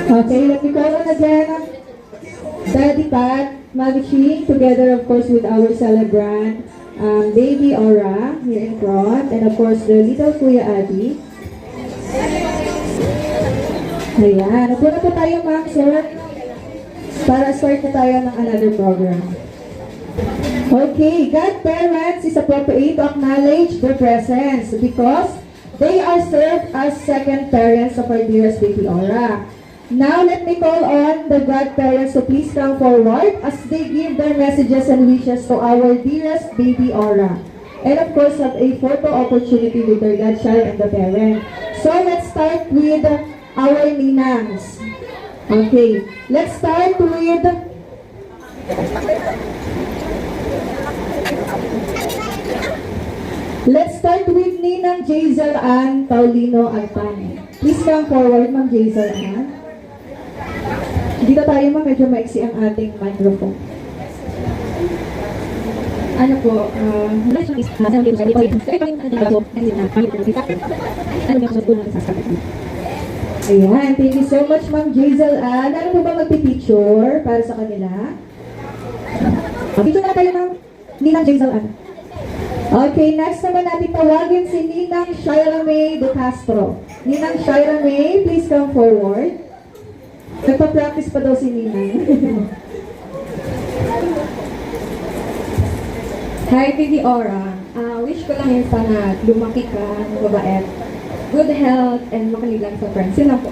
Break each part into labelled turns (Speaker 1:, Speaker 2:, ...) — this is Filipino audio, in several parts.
Speaker 1: Okay, let me call on again. Daddy Pat, Mother Ching, together of course with our celebrant, Baby Aura here in front, and of course the little Kuya Adi. Ayan, upo na po tayo ma'am, sir, para start na tayo ng another program. Okay, godparents is appropriate to acknowledge their presence because they are served as second parents of our dearest Baby Aura. Now, let me call on the godparents to please come forward as they give their messages and wishes to our dearest Baby Aura. And of course, have a photo opportunity with their godchild and the parent. So, let's start with our ninangs. Okay, let's start with... Let's start with Ninang Jazel Ann Paulino Alpane. Please come forward, Ma'am Jazel Ann. Dito tayo ma'am, medyo maiksi ang ating microphone.
Speaker 2: Ano po,
Speaker 1: Ayan, thank you so much Ma'am Jazel Ann. Ano po ba magpipicture para sa kanila? Picture na tayo Ma'am Ninang Jazel Ann. Okay, next naman natin tawagin si Ninang Shaira May De Castro. Ninang Shaira May, please come forward. Nagpa-practice pa daw si Ninang.
Speaker 2: Hi Baby Aura, wish ko lang yun sana lumaki ka, mabait, good health, and makalilang sa friends. Yun lang po.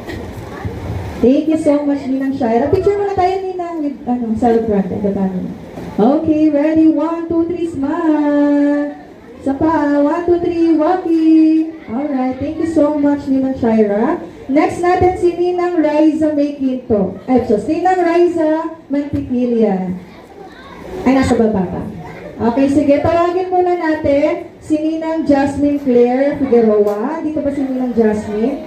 Speaker 1: Thank you so much, Ninang Shaira. Picture muna tayo, Ninang, with celebrant and the family. Okay, ready? 1, 2, 3, smile. Sa pa, 1, 2, 3, walking. Alright, thank you so much, Ninang Shaira. Next natin si Ninang Riza May Quinto. Ninang Riza Mantiquilla. Ay, nasa baba pa. Okay, sige, tawagin muna natin si Ninang Jasmine Claire Figueroa. Dito ba si Ninang Jasmine?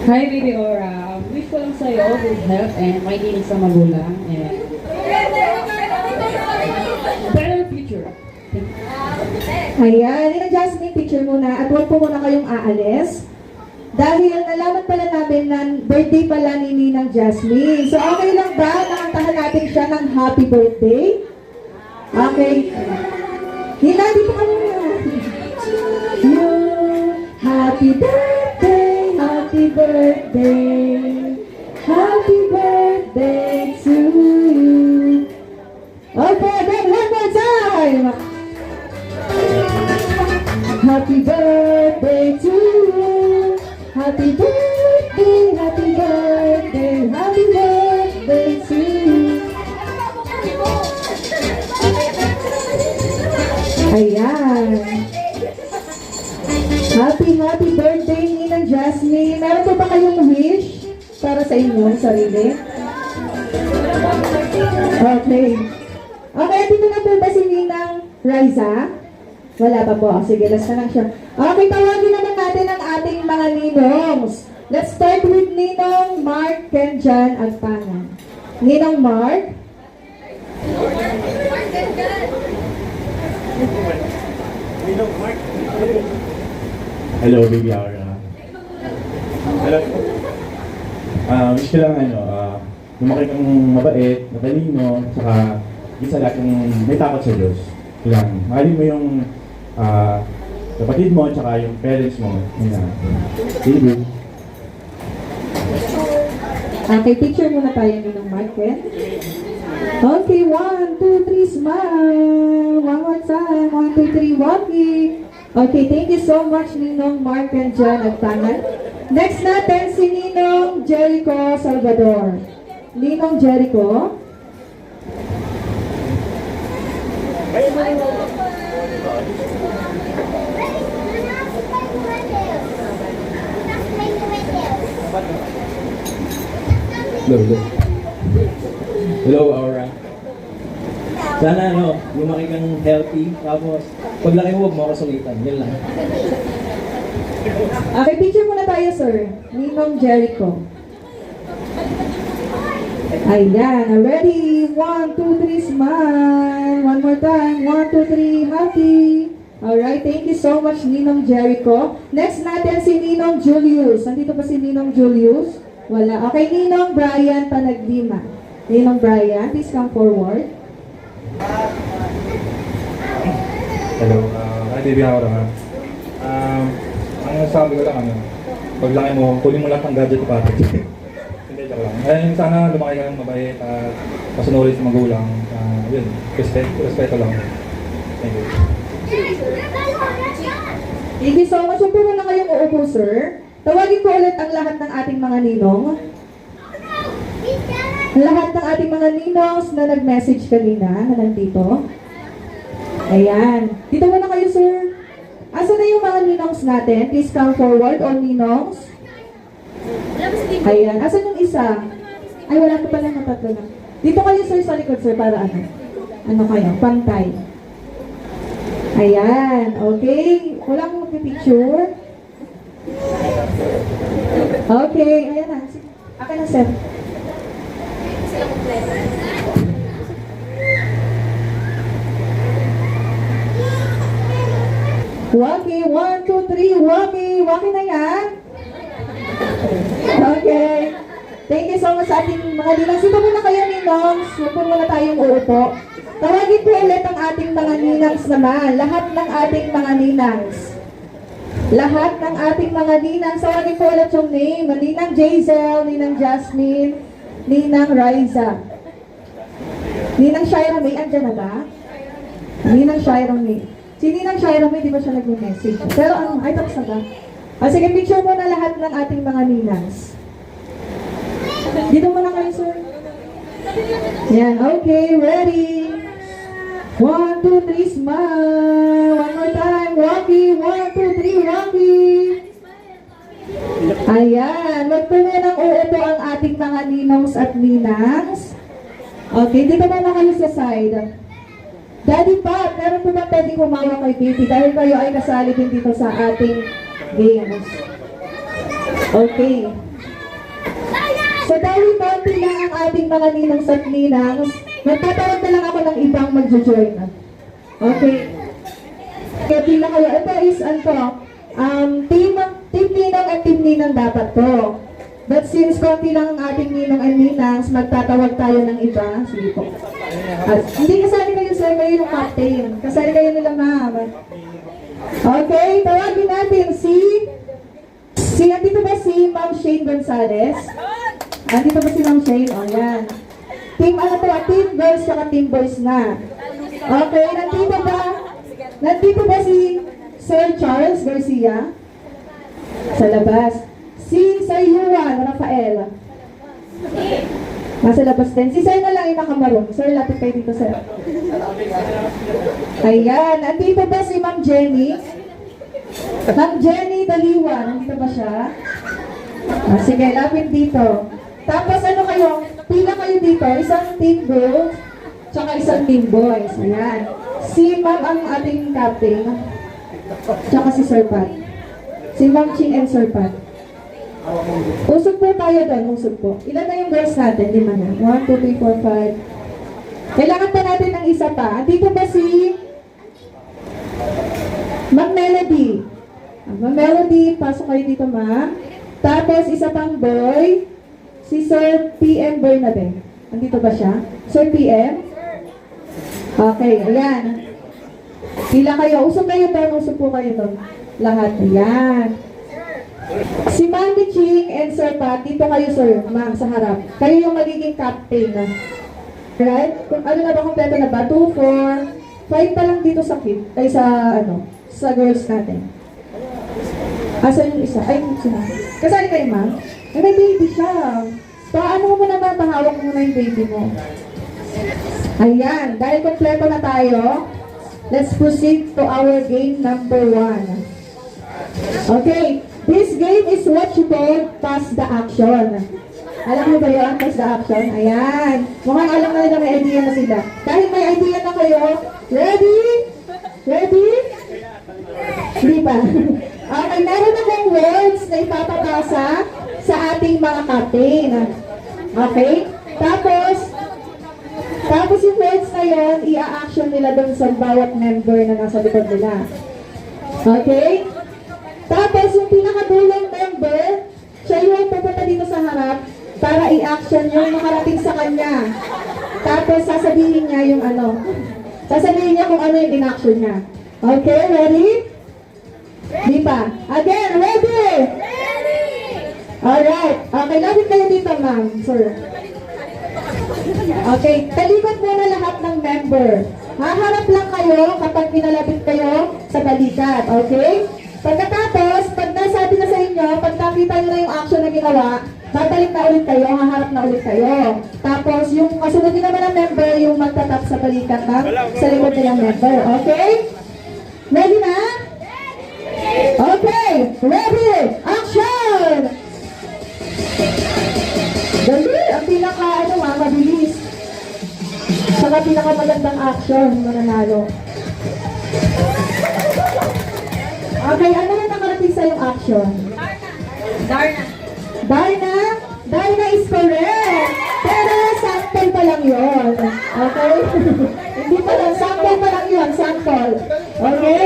Speaker 3: Hi Baby Aura, wish ko lang sa'yo good health and makikinig sa magulang and better future.
Speaker 1: Ayan, Ninang Jasmine, picture muna at huwag po muna kayong aalis. Dahil nalaman pala namin na birthday pala ni Ninang Jasmine. So okay lang ba? Nakantahan natin siya ng happy birthday? Okay. Hina, dito ka muna. You, happy birthday, happy birthday, happy birthday to you. Okay, then one more time. Happy birthday to you. Happy birthday, happy birthday, happy birthday to you. Ayan. Happy birthday, Ninang Jasmine. Meron po ba kayong wish para sa inyong sarili? Okay. Okay, dito na po ba si Ninang Riza? Wala pa po. Sige, last na lang siya. Okay, tawagin naman natin ang ating mga ninongs. Let's start with Ninong Mark Kenjan Agpanan. Ninong Mark.
Speaker 4: Hello, Baby Aura. Hello. Wish ko lang lumaki kang mabait, matalino, saka isa lahat yung may takot sa Diyos. Kailangan, mahalin mo yung kapatid mo, saka yung parents mo. Thank you.
Speaker 1: Okay, picture muna tayo ng Mark Ken. Okay, 1, 2, 3, smile. One more time. 1, 2, 3, walking. Okay, thank you so much, Ninong Mark and John Agtanan. Next natin si Ninong Jericho Salvador. Ninong Jericho.
Speaker 5: Hello, Aura. Sana lumaki kang healthy, tapos paglaki mo, huwag mo ako sulitan. Yan lang.
Speaker 1: Okay, picture muna tayo, sir. Ninong Jericho. Ayan, ready? 1, 2, 3, smile. One more time. 1, 2, 3, happy. Alright, thank you so much, Ninong Jericho. Next natin si Ninong Julius. Nandito pa si Ninong Julius? Wala. Okay, Ninong Brian Panagdima. Ninong Brian, please come forward.
Speaker 6: Hello, hi Baby Aura. Ang sabi ko lang paglaki mo, kunin mo lahat ng gadget ko pati. Hindi, joke lang. Ayun, sana lumaki ka ng mabait at masunurin sa magulang. Yun, respeto lang. Thank you.
Speaker 1: Thank you so much. Huwag po muna kayong uupo, sir. Tawagin ko ulit ang lahat ng ating mga ninong. Lahat ng ating mga ninongs na nag-message kanina na nandito. Ayan. Dito muna kayo, sir. Asa na yung mga ninongs natin? Please come forward, all ninongs. Ayan. Asan yung isa? Ay, wala pa pala ng tatlo na. Dito kayo, sir, sa likod, sir, para ano? Ano kayo? Pantay. Ayan. Okay. Walang magpipicture. Okay. Ayan na. Akin na, sir. Waki, 1, 2, 3, Waki. Waki na yan. Okay. Thank you so much sa ating mga ninang. Sito muna kayo, ninongs. Huwag po muna tayong uupo. Tawagin ko ulit ang ating mga ninangs naman. Lahat ng ating mga ninangs. Lahat ng ating mga ninangs. Tawagin ko ulit yung name. Ninang Jazel, Ninang Jasmine, Ninang Riza. Ninang Shira May, andyan na ba? Ninang Shira May. Si Ninang Shira May, di ba siya nag-message? Pero ano, ay tapos na ba? Sige, picture mo na lahat ng ating mga ninangs. Dito muna kayo, sir. Yan, okay, ready? 1, 2, 3, smile. One more time, Waki. 1, 2, 3, Waki. Ayan, magpungo ng uupo ang ating mga ninongs at ninangs. Okay, dito muna kayo sa side. Daddy Pat, meron po ba pwedeng humawak kay Baby dahil kayo ay kasali din dito sa ating games. Okay. So dahil konti lang ang ating mga ninongs at ninangs, magtatawag na lang ako ng ibang magjo-join. Okay. Kaya pila kayo. Ito is, team ninong at team ninang dapat to. But since konti lang ang ating ninong at ninangs, magtatawag tayo ng iba. Sige po. Hindi kasali kayo, sir. Kayo yung captain. Kasali kayo nila, ma'am. Okay, tawagin natin andito ba si Ma'am Shane Gonzalez? Andito ba si Ma'am Shane? O, yan. Team team girls saka team boys na. Okay, nandito ba si Sir Charles Garcia? Sa labas. Si Sir Yuan Rafael. Nasa labas din. Si Sir na lang yung nakamarong. Sir, lapit kayo dito, sir. Ayan. Nandito ba si Ma'am Jenny? Ma'am Jenny Daliwa. Nandito ba siya? Sige, lapit dito. Tapos ano kayo? Pila kayo dito. Isang team girls, tsaka isang team boys. Ayan. Si Ma'am ang ating captain. Tsaka si Sir Pat. Si Ma'am Ching and Sir Pat. Usog po tayo doon, usog po. Ilan na yung girls natin? 5 na. 1, 2, 3, 4, 5. Kailangan pa natin ng isa pa. Dito ba si Ma'am Melody? Ma'am Melody, pasok kayo dito, ma'am. Tapos isa pang boy, si Sir PM Bernabe. Andito ba siya? Sir PM? Okay, ayan. Pila kayo. Usog kayo doon, usog po kayo doon. Lahat. Ayan. Si Mami Ching and Sir Pat, dito kayo, sir, ma'am, sa harap. Kayo yung magiging captain. Right? Kung ano na ba, kompleto na ba? 2, 4, 5 pa lang dito sa kid. Ay, sa girls natin. Asan yung isa? Ay, sino? Kasali kayo, ma'am? Eh, may baby siya. Paano mo naman, pahawak mo na yung baby mo. Ayan, dahil kompleto na tayo, let's proceed to our game number 1. Okay. This game is what you call pass the action. Alam mo ba yun? Pass the action? Ayan. Mukhang alam na nila may idea na sila. Dahil may idea na kayo, ready? Ready? Hindi pa. Okay, meron akong words na ipapapasa sa ating mga captain. Okay? Tapos yung words na yun, i-action nila doon sa bawat member na nasa likod nila. Okay? Tapos, yung pinakadulong member, siya yung pupunta dito sa harap, para i-action yung makarating sa kanya. Tapos sasabihin niya yung ano. Sasabihin niya kung ano yung in-action niya. Okay, ready? Di pa. Again, ready? Alright. Okay, lapit kayo dito, ma'am. Sir. Okay, talikod muna lahat ng member. Haharap lang kayo kapag pinalapit kayo sa balikat. Okay? Pagkatapos, pag nasabi na sa inyo, pag nakita nyo na yung action na ginawa, babalik na ulit kayo, haharap na ulit kayo. Tapos, yung kasunod din naman ng member, yung magtatap sa balikat ng sa likod nilang member. Okay? Ready na? Okay, ready, action! Dali, ang mabilis. Saka pinakamagandang action, mananalo. Okay, ano na nakarating sa yung action?
Speaker 2: Darna.
Speaker 1: Darna? Darna is correct! Pero sample pa lang yun. Okay? Hindi pa lang, sample pa lang yun, sample. Okay?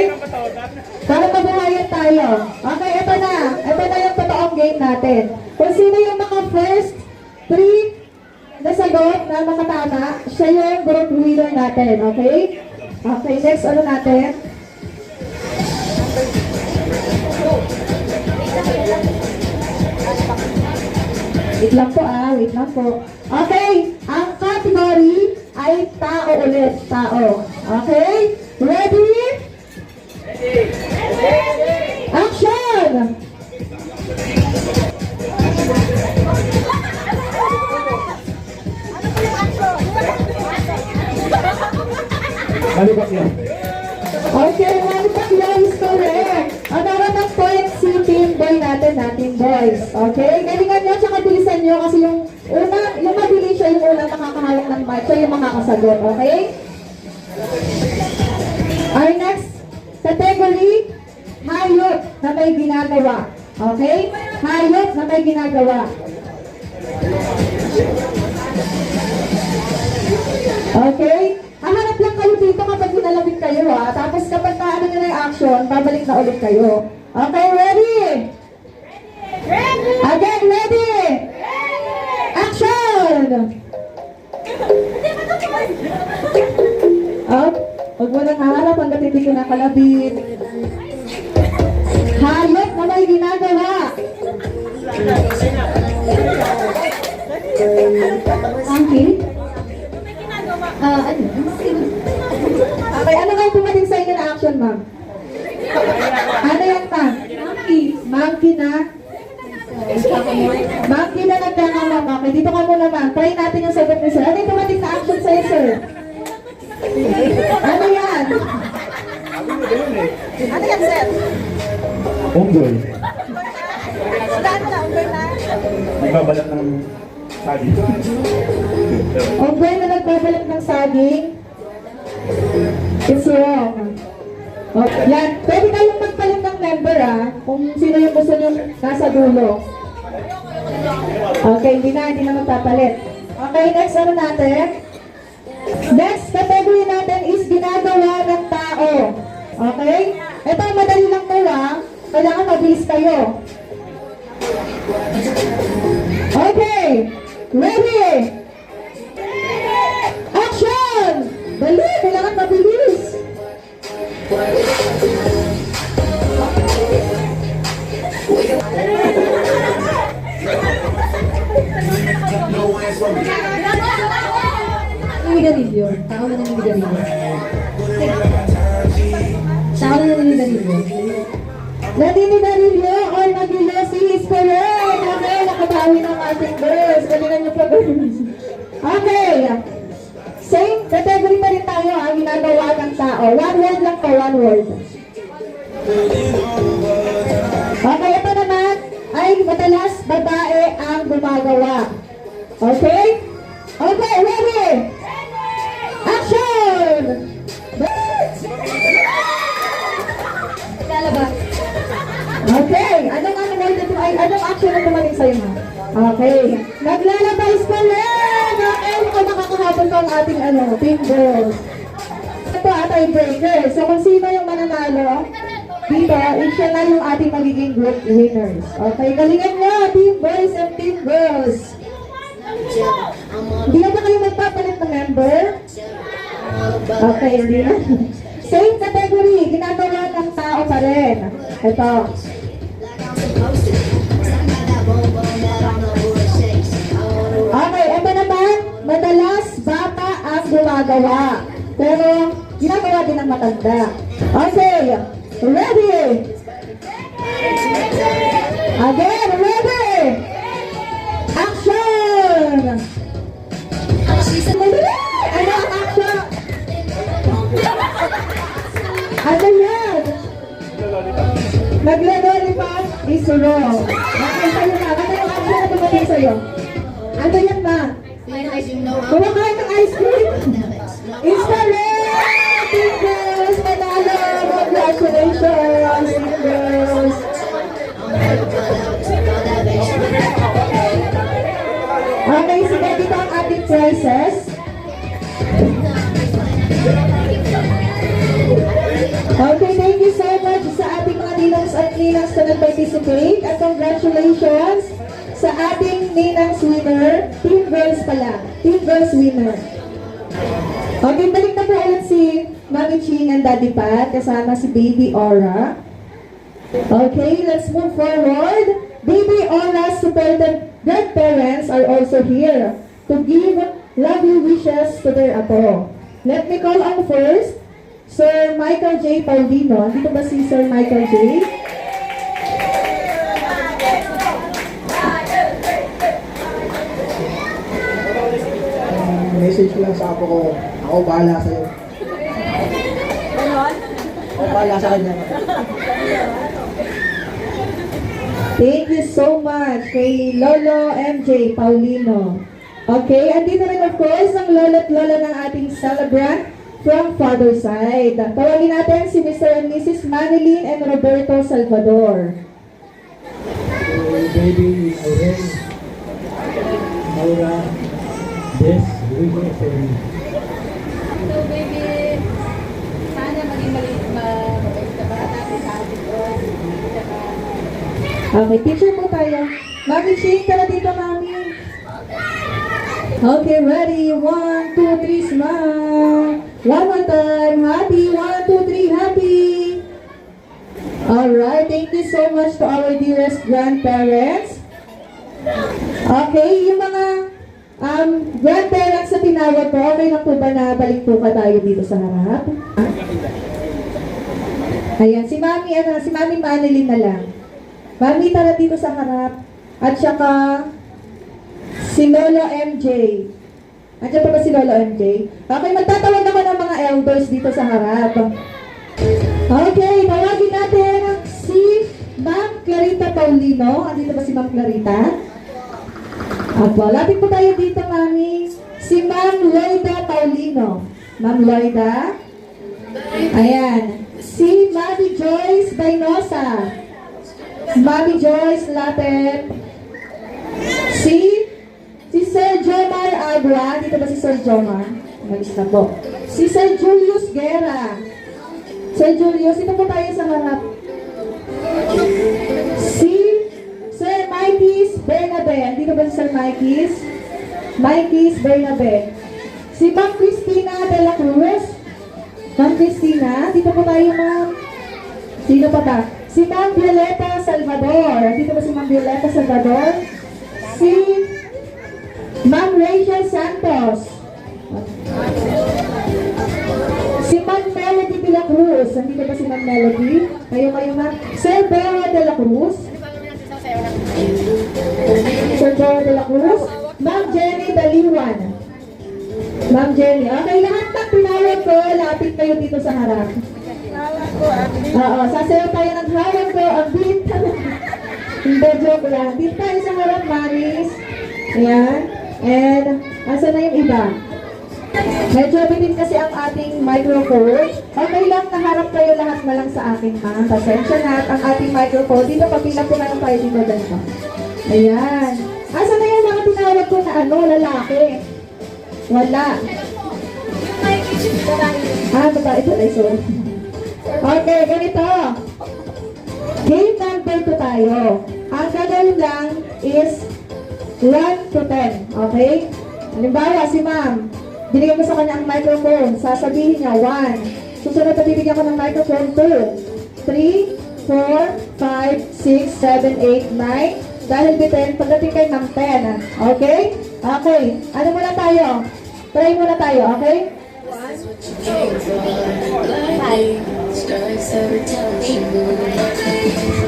Speaker 1: Para mabuhayan tayo. Okay, ito na. Ito na yung totoong game natin. Kung sino yung naka-first 3 na sagot na makatama, siya yung group winner natin. Okay? Okay, next ano natin? Wait lang po wait lang po. Okay, ang category ay tao ulit, tao. Okay? Ready? Action!
Speaker 5: Malibak yan.
Speaker 1: Okay, one Pacquiao is correct. Ang naman ng point si team boy natin, Team Boys. Okay? Galingan nyo, tsaka bilisan nyo kasi yung mabilis siya yung unang makakahawak ng mic, siya yung makakasagot. Okay? Our next category, hayop na may ginagawa. Okay? Hayop na may ginagawa. Okay? Hahanap lang kayo dito kapag pinalapit kayo Tapos kapag naano nyo na yung action, babalik na ulit kayo. Okay, ready? Ready! Again, ready? Ready! Action! Huwag mo nang haharap hanggat hindi ko nakalabit. Hayop na may ginagawa. Okay? Okay, ano nga yung pumating sa inyo na action, ma'am? Ano yan, ma'am? Monkey na? Monkey na nagkakama, ma'am. Okay, dito ka muna, ma'am. Try natin yung sagot ni sir. Ano yung pumating na action sa'yo, sir? Ano yan?
Speaker 7: Ano yan, sir?
Speaker 4: Unggoy.
Speaker 7: Saan na, unggoy na?
Speaker 4: Nagbabalat ng sabi.
Speaker 1: Unggoy na nagbabalat ng saging. It's wrong. Okay. Yan. Pwede kayong magpalit ng member kung sino yung gusto nyo nasa dulo. Okay, hindi na magpapalit. Okay, next ano natin? Next category natin is ginagawa ng tao. Okay? Ito, madali lang to Kailangan mabilis kayo. Okay. Ready? Action! Dali, kailangan mabilis.
Speaker 2: Naninigarilyo. Tao na naninigarilyo. Tao na naninigarilyo.
Speaker 1: Naninigarilyo or nag-ilosi is correct. Okay, nakabawi ng ating girls. Galingan niyo pa girls. Okay. Same category pa rin tayo ginagawa ng tao. One word lang po, one word. Okay, ito naman ay madalas babae ang gumagawa. Okay? Okay, ready? Action!
Speaker 2: Lalabas.
Speaker 1: Okay, anong word ito ay anong action na tumating sa'yo ma? Okay, naglalabay pa rin! Okay, mukhang makakahabol pa ang ating team girls. Ito tie-breaker. So kung sino yung mananalo, dito, siya na yung ating magiging group winners. Okay, galingan nyo, team boys and team girls. Hindi na ba kayo magpapalit ng member? Okay, hindi na. Same category, ginagawa ng tao pa rin. Ito. Okay, ito naman, madalas bata ang gumagawa. Pero, ginagawa din ng matanda. Okay, ready? Again, ready? Action! Ano ang action? Ano yan? Naglo-lollipop is wrong. Okay, sa'yo na. Ano yung action na tumating sa'yo? Ano yan ba? Kumakain ng ice cream? It's correct! Team Girls! Manalo! Congratulations! Team Girls! Okay, sige, dito ang ating prizes. Okay, thank you so much sa ating mga ninangs at ninangs na nag-participate at congratulations sa ating ninangs winner, Team Girls pala, Team Girls winner. Okay, balik na po ulit si Mami Ching and Daddy Pat kasama si Baby Aura. Okay, let's move forward. Baby Aura's supported grandparents are also here to give lovely wishes to their apo. Let me call on first Sir Michael J. Paulino. Dito ba si Sir Michael J?
Speaker 8: Message lang sa apo ko, ako bahala sa'yo. Ako bahala sa kanya.
Speaker 1: Thank you so much kay Lolo MJ Paulino. Okay, andito rin of course ang lolo at lola ng ating celebrant from father side. Tawagin natin si Mr. and Mrs. Manilyn and Roberto Salvador.
Speaker 8: Baby, Aurel, Aura, Des, Luis, and
Speaker 3: So baby, sana maging mabait ka para natin sa atin ko.
Speaker 1: Okay, picture po tayo. Mami Ching, tara dito, Mami. Okay, ready? 1, 2, 3, smile. One more time. Happy. 1, 2, 3, happy. Alright, thank you so much to our dearest grandparents. Okay, yung mga grandparents na tinawag ko, okay lang po ba na balik po ka tayo dito sa harap? Ayan, si Mami Manilyn na lang. Mami, tara dito sa harap. At saka, si Lolo MJ. Andiyan pa ba si Lolo MJ? Okay, magtatawag naman ang mga elders dito sa harap. Okay, tawagin natin si Ma'am Clarita Paulino. Andito ba si Ma'am Clarita? Apo, lapit po tayo dito, Mami. Si Ma'am Loida Paulino. Ma'am Loida. Ayan. Si Mami Joyce Baynosa. Mami Joyce, lapit. Si Sir Jomar Agua. Dito ba si Sir Jomar? Malis na po. Si Sir Julius Guerra. Sir Julius, ito po tayo sa harap. Si Sir Mikey's Bernabe. Dito ba si Sir Mikey's? Mikey's Bernabe. Si Ma'am Christina de la Cruz. Ma'am Christina, dito po tayo, Ma'am. Sino pa ba? Si Ma'am Violeta Salvador. Dito ba si Ma'am Violeta Salvador? Si Ma'am Rachel Santos. Si Ma'am Melody de la Cruz. Nandito ba si Ma'am Melody? Kayo, Ma'am. Sir Bella de la Cruz. Sir Bella de la Cruz. Ma'am Jenny Daliwan. Ma'am Jenny. Okay, lahat ng tinawag ko, lapit kayo dito sa harap. Oo, sasayaw tayo ng hawag ko, ang beat. Hindi, joke lang. Dito tayo sa harap, Maris. Ayan. And, asa na yung iba? Medyo bitin kasi ang ating microphone. Okay lang, naharap kayo lahat na lang sa akin, ha? Pasensya na at ang ating microphone. Dito, pagpila ko na lang tayo dito ganito. Ayan. Asa na yung mga tinawag ko na lalaki? Wala. Babae ito ay sorry. Okay, ganito. Game number 2 tayo. Ang gagawin lang is 1 to 10. Okay? Halimbawa, si ma'am, binigyan mo sa kanya ang microphone. Sasabihin niya, 1. Susunod na bibigyan ko ng microphone, 2, 3, 4, 5, 6, 7, 8, 9. Dahil biten, pagdating kayo ng 10. Okay? Okay. Ano muna tayo? Try muna tayo, okay?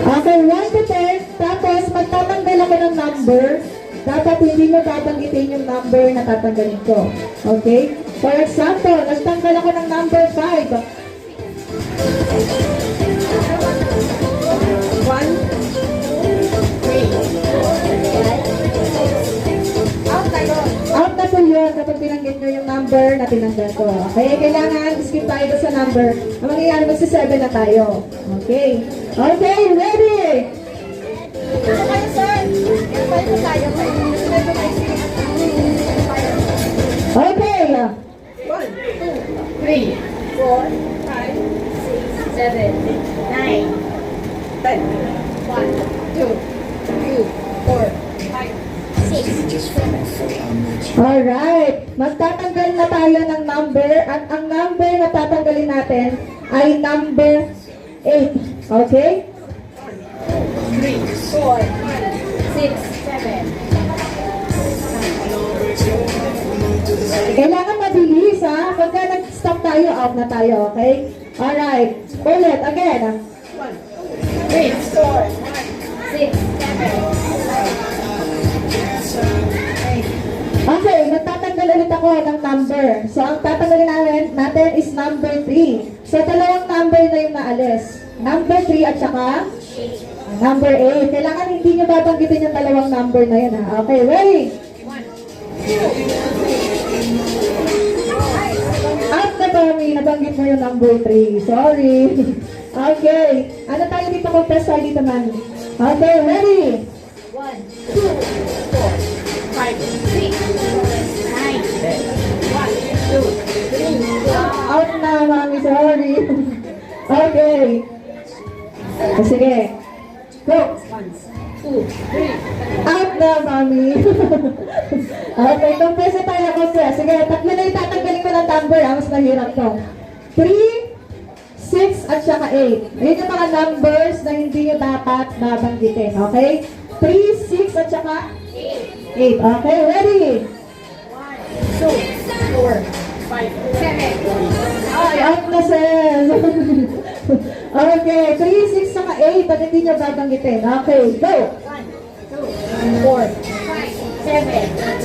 Speaker 1: Okay, 1 to 10. Tapos, magtatanggal ako ng number. Dapat hindi mo tatanggitin yung number na tatanggalin ko. Okay? For example, nagtanggal ako ng number 5.
Speaker 7: 1, 2, 3. Out na yun.
Speaker 1: Out na po yun kapag tinanggit nyo yung number na tinanggal ko. Okay, kailangan skip tayo doon sa number. Ang mangyayari, magsi-7 na tayo. Okay. Okay, ready?
Speaker 7: Ano kayo, sir? Ano tayo?
Speaker 1: Okay.
Speaker 3: 1, 2, 3, 4, 5, 6, 7, 9, 10. 1, 2, 3, 4, 5, 6.
Speaker 1: Alright. Magtatanggal na tayo ng number at ang number na tatanggalin natin ay number 8. Okay?
Speaker 3: 3, 4, 5, 6, 7.
Speaker 1: Kailangan mabilis ha. Pagka nag-stop tayo, out na tayo. Okay? Alright. Ulit. Again.
Speaker 3: 3, 4, 5, 6, 7.
Speaker 1: Okay. Magtatanggal ulit ako ng number. So, ang tatanggalin natin is number 3. So, dalawang number na yung naalis. Number 3 at saka number 8. Kailangan hindi nyo babanggitin yung dalawang number na yun ha. Okay. Ready? At na kami, nabanggit mo yung number 3. Sorry. Okay. Ano tayo dito? Mag-press tayo dito, man. Okay, ready?
Speaker 3: 1, 2, 4, 5, 6, 7, 9, 1, 2, 3, 4.
Speaker 1: Out na, mami. Sorry. Okay. Sige. Go.
Speaker 3: 2, 3.
Speaker 1: Out na, mami. Okay, compress na tayo, compress. Sige, tatlo na yung tatanggalin ko ng number. Mas mahirap to. 3, 6, at saka 8. Ayun yung mga numbers na hindi nyo dapat babanggitin. Okay? 3, 6, at saka 8. Okay, ready?
Speaker 3: 1, 2, 4, 5, 7.
Speaker 1: Ay, out na, sis. Okay, 3, 6, saka 8. At hindi nyo babanggitin. Okay, go.
Speaker 3: 1, 2, 4, 5, 7,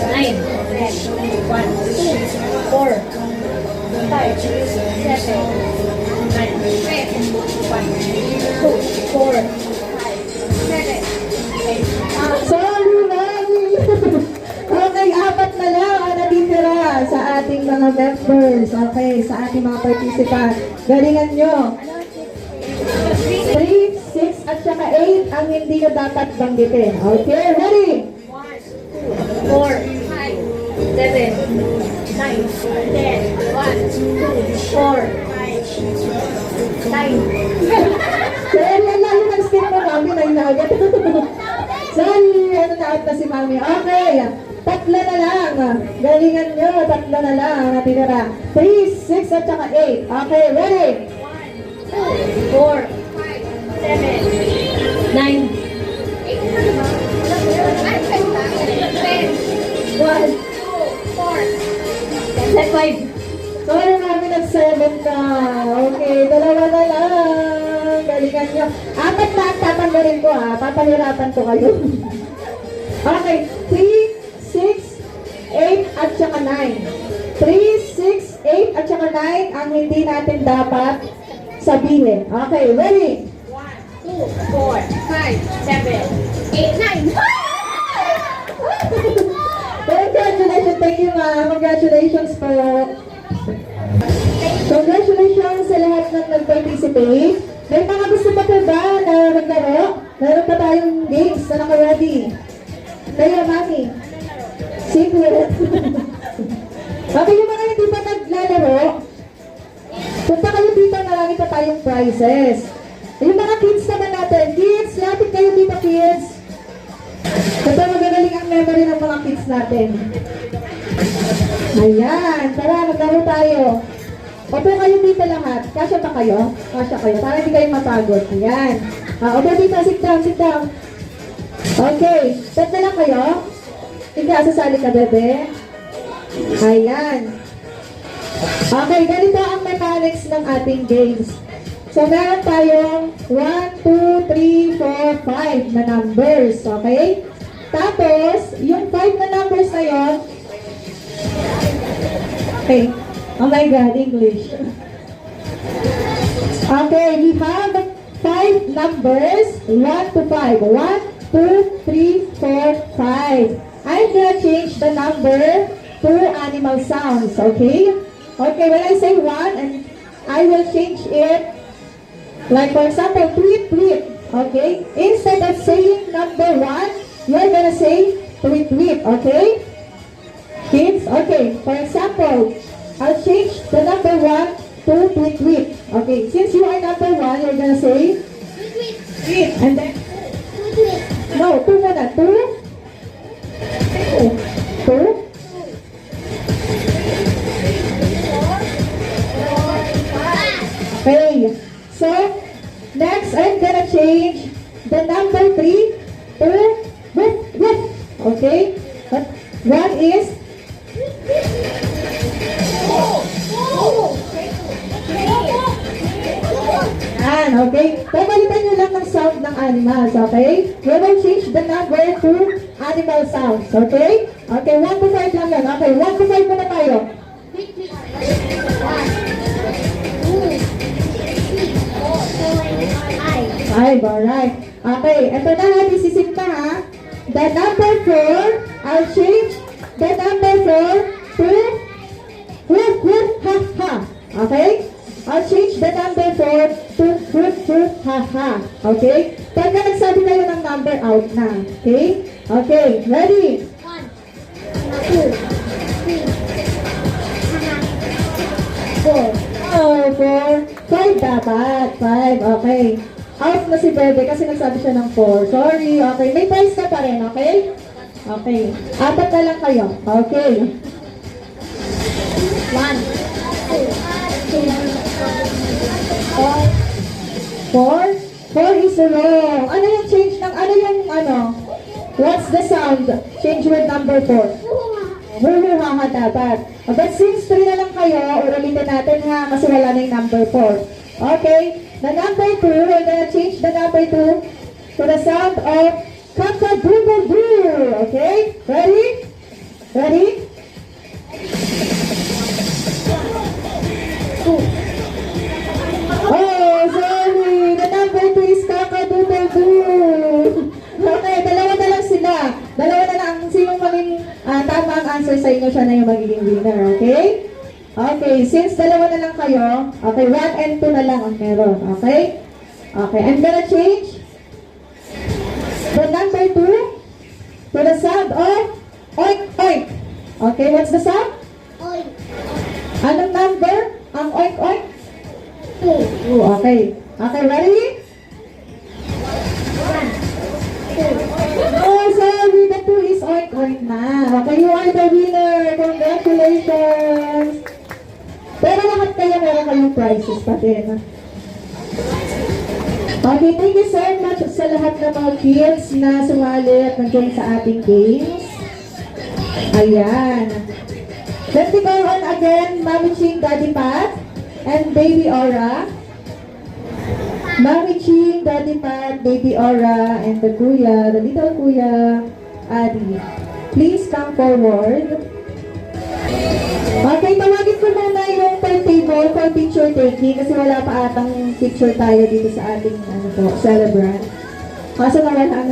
Speaker 3: 9, 10. 1, 2, 4, 5, 7, 9, 10. 1, 2, 4, 5, 7, 8.
Speaker 1: Sorry, mami. Okay, 4 na lang ang natitira sa ating mga members. Okay, sa ating mga participant. Galingan nyo. 3, 6, at saka 8 ang hindi nyo dapat banggitin. Okay, ready?
Speaker 3: 1, 2, 4, 5, 7, 9, 10. 1, 2, 3, 4, 5, 6, 7, 8, 9.
Speaker 1: Sorry, ang lalo ng skip mo, mami, na inagad. Sorry, ano na out na si mami. Okay, 3 na lang. Galingan nyo, 3 na lang ang natitira. 3, 6, at saka 8. Okay, ready?
Speaker 3: 1, 2, 4, 5, 7, 9, 1, 2, 4, 5.
Speaker 1: Sorry, mami, nag-7 ka. Okay, 2 na lang. Galingan nyo. 4 na ang tatanggalin ko ha. Papahirapan ko kayo. Okay, 3, 6, 8, at saka 9. 3, 6, 8, at saka 9 ang hindi natin dapat sabihin. Okay, ready?
Speaker 3: 1, 2, 4, 5, 7, 8, 9.
Speaker 1: Congratulations, thank you ma'am. Congratulations po. Congratulations sa lahat ng nag-participate. May mga gusto pa po ba na maglaro? Meron pa tayong games na naka-ready. Kayo, mami. Secret. Okay, yung mga hindi pa naglalaro, punta kayo dito, marami pa tayong prizes. Yung mga kids naman natin, kids, lapit kayo dito, kids. Ito magagaling ang memory ng mga kids natin. Ayan, tara, maglaro tayo. Opo kayo dito lahat. Kasya pa kayo? Kasya kayo. Para hindi kayo mapagod. Ayan. Opo dito, sit down, sit down. Okay, set na lang kayo. Ika, sasali ka, bebe. Ayan. Okay, ganito ang mechanics ng ating games. So, meron tayong 1, 2, 3, 4, 5 na numbers. Okay? Tapos, yung 5 na numbers na yun, okay. Oh my God, English. Okay, we have 5 numbers, 1 to 5. 1, 2, 3, 4, 5. I'm gonna change the number to animal sounds, okay? Okay, when I say 1, and I will change it, like for example, tweet, tweet, okay? Instead of saying number 1, you're gonna say tweet, tweet, okay? Kids, okay, for example, I'll change the number 1 to tweet, tweet. Okay, since you are number 1, you're gonna say tweet, and then, no, 2 muna, 2, 2, okay, so, next, I'm gonna change the number 3 to woof, woof, okay? But what is yan, okay? Pagalitan nyo lang ng sound ng animals, okay? We will change the number to animal sounds, okay? Okay, 1 to 5 lang yan. Okay, 1 to 5 muna tayo. 5, alright. Okay, ito na ha, isisim ka ha. The number 4, I'll change the number 4 to woof, woof, ha, ha. Okay? I'll change the number 4 to woof, woof, ha, ha. Okay? Pagka nagsabi kayo ng number, out na. Okay? Okay, ready? 4. Oh, 4. 5 dapat. 5, okay. Out na si Bebe kasi nagsabi siya ng 4. Sorry, okay. May price ka pa rin, okay? Okay. 4 na lang kayo. Okay. 4? 4 is wrong. Ano yung change ng, ano yung, ano? What's the sound? Change with number 4. Huhuhaha dapat. But since 3 na lang kayo, ulitin natin ha, kasi wala na yung number 4. Okay, the number 2, we're gonna change the number 2 to the sound of cock-a-doodle-doo. Okay, ready? Ready? 2. Oh, sorry. The number 2 is cock-a-doodle-doo. Okay, dalawa na lang sila. Dalawa na lang. Sino maging tama ang answer sa inyo, siya na yung magiging winner. Okay? Okay, since dalawa na lang kayo, okay, 1 and 2 na lang ang meron. Okay? Okay, I'm gonna change the number 2 to the sound of oink, oink. Okay, what's the sound?
Speaker 7: Oink.
Speaker 1: Anong number? Ang oink, oink? 2. Okay. Okay, ready? 1, 2. Oh, sorry, the 2 is oink, oink na. Okay, you are the winner. Congratulations. Pero lahat kayo meron kayong prizes pa din. Okay, thank you so much sa lahat ng mga kids na sumali at nag-join sa ating games. Ayan. Let's go on again, Mami Ching, Daddy Pat, and Baby Aura. Mami Ching, Daddy Pat, Baby Aura, and the Kuya, the little Kuya, Adi. Please come forward. Okay, tawagin ko muna yung per table for picture taking kasi wala pa atang picture tayo dito sa ating celebrant. Kaso nawala na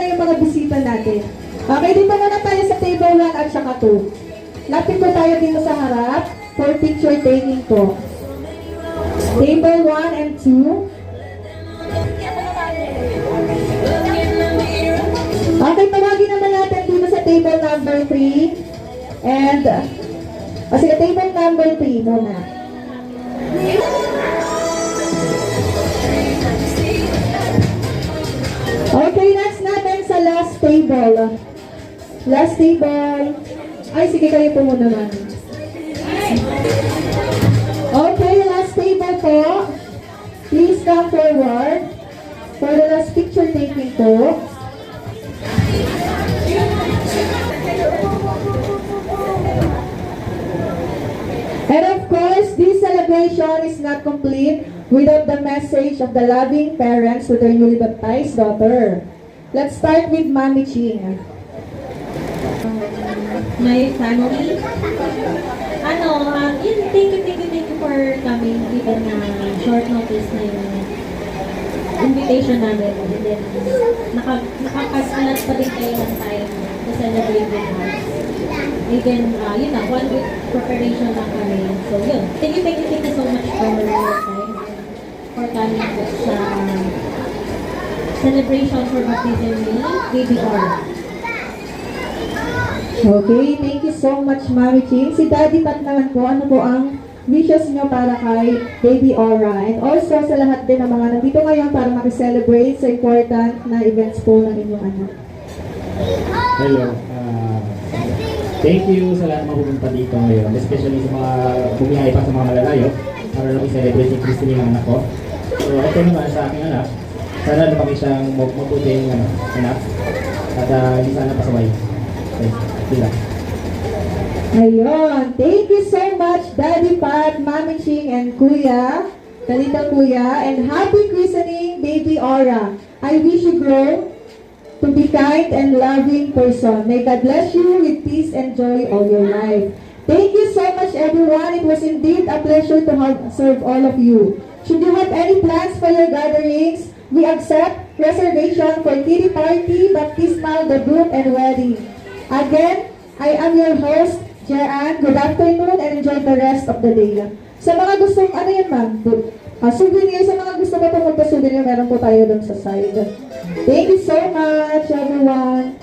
Speaker 1: yung mga bisita natin. Okay, dito muna tayo sa table 1 at saka 2. Lapit po tayo dito sa harap for picture taking ko. Table 1 and 2. Okay, tawagin naman natin dito sa table number 3. And, sige, table number 3 muna. Okay, next natin sa last table. Last table. Ay, sige kayo po muna man. Okay, last table po. Please come forward for the last picture taking po. And of course, this celebration is not complete without the message of the loving parents to their newly baptized daughter. Let's start with Mami Ching.
Speaker 9: My family. Yun, thank you for coming given na short notice na yung invitation namin. And then, nakakasalat pa din kayo ng time to celebrate with us. Even, yun na, 1 week preparation lang kami. So, yun. Thank you so much for your time and for coming sa celebration for baptism ni Baby Aura.
Speaker 1: Okay, thank you so much, Mami Ching. Si Daddy Pat naman po, ano po ang wishes nyo para kay Baby Aura? And also sa lahat din ng mga nandito ngayon para makiselebrate sa important na events po ng inyong anak.
Speaker 8: Hello. Thank you sa lahat ng mga pumunta dito ngayon, especially sa mga bumiyahe pa sa mga malalayo para lang i-celebrate si Christine ng anak ko. So, ito naman sa aking anak, sana lumaki siyang mabuting anak at hindi sana pasaway. Okay, sila.
Speaker 1: Ayun, thank you so much, Daddy Pat, Mami Ching, and Kuya, Kalita Kuya, and happy christening, Baby Aura. I wish you grow to be kind and loving person. May God bless you with peace and joy all your life. Thank you so much, everyone. It was indeed a pleasure to serve all of you. Should you have any plans for your gatherings, we accept reservation for kiddie party, baptismal, debut, and wedding. Again, I am your host, Jeanne. Good afternoon and enjoy the rest of the day. Sa mga gustong, ano yan ma'am? Souvenir, sa mga gusto ko pumunta souvenir, meron po tayo doon sa side. Thank you so much, everyone.